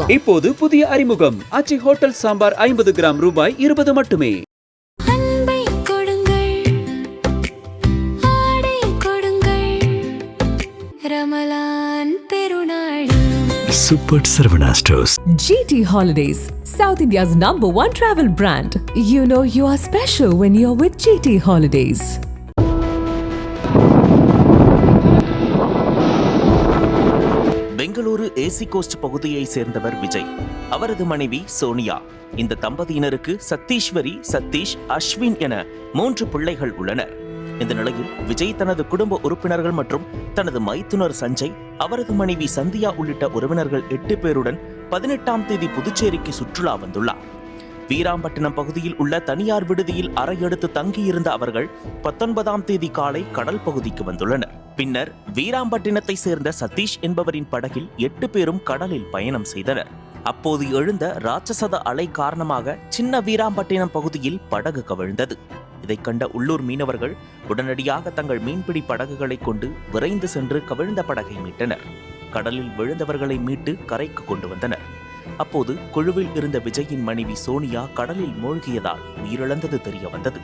இப்போது புதிய அறிமுகம் ஆச்சி ஹோட்டல் சாம்பார் 50 கிராம் ரூபாய் 20 மட்டுமே. Super Sarvana Stores. GT Holidays, South India's #1 travel brand. You know you are special when you're with GT Holidays. Bengaluru ஏசி கோஸ்ட் பகுதியை சேர்ந்தவர் விஜய். அவரது மனைவி சோனியா. இந்த தம்பதியினருக்கு சத்தீஸ்வரி, சதீஷ், அஸ்வின் என 3 பிள்ளைகள் உள்ளனர். இந்த நிலையில் விஜய் தனது குடும்ப உறுப்பினர்கள் மற்றும் தனது மைத்துனர் சஞ்சய், அவரது மனைவி சந்தியா உள்ளிட்ட உறவினர்கள் 8 பேருடன் 18ஆம் தேதி புதுச்சேரிக்கு சுற்றுலா வந்துள்ளார். வீராம்பட்டினம் பகுதியில் உள்ள தனியார் விடுதியில் அறை எடுத்து தங்கியிருந்த அவர்கள் 19ஆம் தேதி காலை கடல் பகுதிக்கு வந்துள்ளனர். பின்னர் வீராம்பட்டினத்தை சேர்ந்த சதீஷ் என்பவரின் படகில் 8 பேரும் கடலில் பயணம் செய்தனர். அப்போது எழுந்த ராட்சசத அலை காரணமாக சின்ன வீராம்பட்டினம் பகுதியில் படகு கவிழ்ந்தது. இதைக் கண்ட உள்ளூர் மீனவர்கள் உடனடியாக தங்கள் மீன்பிடி படகுகளை கொண்டு விரைந்து சென்று கவிழ்ந்த படகை மீட்டனர். கடலில் விழுந்தவர்களை மீட்டு கரைக்கு கொண்டு வந்தனர். அப்போது குழுவில் இருந்த விஜயின் மனைவி சோனியா கடலில் மூழ்கியதால் உயிரிழந்தது தெரிய வந்தது.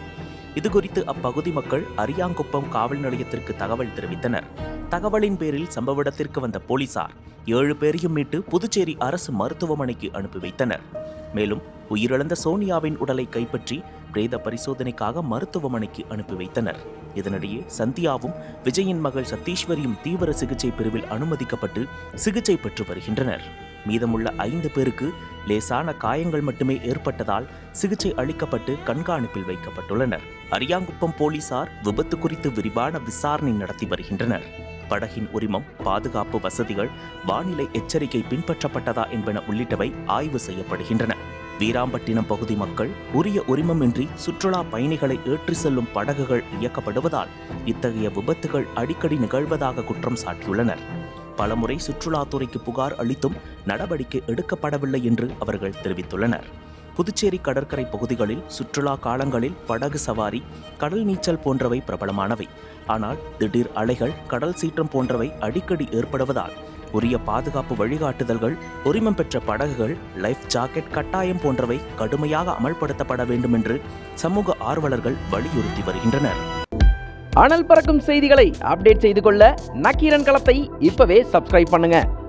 இதுகுறித்து அப்பகுதி மக்கள் அரியாங்குப்பம் காவல் நிலையத்திற்கு தகவல் தெரிவித்தனர். தகவலின் பேரில் சம்பவ இடத்திற்கு வந்த போலீசார் 7 பேரையும் மீட்டு புதுச்சேரி அரசு மருத்துவமனைக்கு அனுப்பி வைத்தனர். மேலும் உயிரிழந்த சோனியாவின் உடலை கைப்பற்றி பிரேத பரிசோதனைக்காக மருத்துவமனைக்கு அனுப்பி வைத்தனர். இதனிடையே சந்தியாவும் விஜயின் மகள் சத்தீஸ்வரியும் தீவிர சிகிச்சை பிரிவில் அனுமதிக்கப்பட்டு சிகிச்சை பெற்று வருகின்றனர். மீதமுள்ள 5 பேருக்கு லேசான காயங்கள் மட்டுமே ஏற்பட்டதால் சிகிச்சை அளிக்கப்பட்டு கண்காணிப்பில் வைக்கப்பட்டுள்ளனர். அரியாங்குப்பம் போலீசார் விபத்து குறித்து விரிவான விசாரணை நடத்தி வருகின்றனர். படகின் உரிமம், பாதுகாப்பு வசதிகள், வானிலை எச்சரிக்கை பின்பற்றப்பட்டதா என்பன உள்ளிட்டவை ஆய்வு செய்யப்படுகின்றன. வீராம்பட்டினம் பகுதி மக்கள் உரிய உரிமமின்றி சுற்றுலா பயணிகளை ஏற்றி செல்லும் படகுகள் இயக்கப்படுவதால் இத்தகைய விபத்துகள் அடிக்கடி நிகழ்வதாக குற்றம் சாட்டியுள்ளனர். பலமுறை சுற்றுலாத்துறைக்கு புகார் அளித்தும் நடவடிக்கை எடுக்கப்படவில்லை என்று அவர்கள் தெரிவித்துள்ளனர். புதுச்சேரி கடற்கரை பகுதிகளில் சுற்றுலா காலங்களில் படகு சவாரி, கடல் நீச்சல் போன்றவை பிரபலமானவை. ஆனால் திடீர் அலைகள், கடல் சீற்றம் போன்றவை அடிக்கடி ஏற்படுவதால் உரிய பாதுகாப்பு வழிகாட்டுதல்கள், உரிமம் பெற்ற படகுகள், லைஃப் ஜாக்கெட் கட்டாயம் போன்றவை கடுமையாக அமல்படுத்தப்பட வேண்டும் என்று சமூக ஆர்வலர்கள் வலியுறுத்தி வருகின்றனர். அனல் பறக்கும் செய்திகளை அப்டேட் செய்து கொள்ள நக்கீரன் களத்தை இப்பவே சப்ஸ்கிரைப் பண்ணுங்க.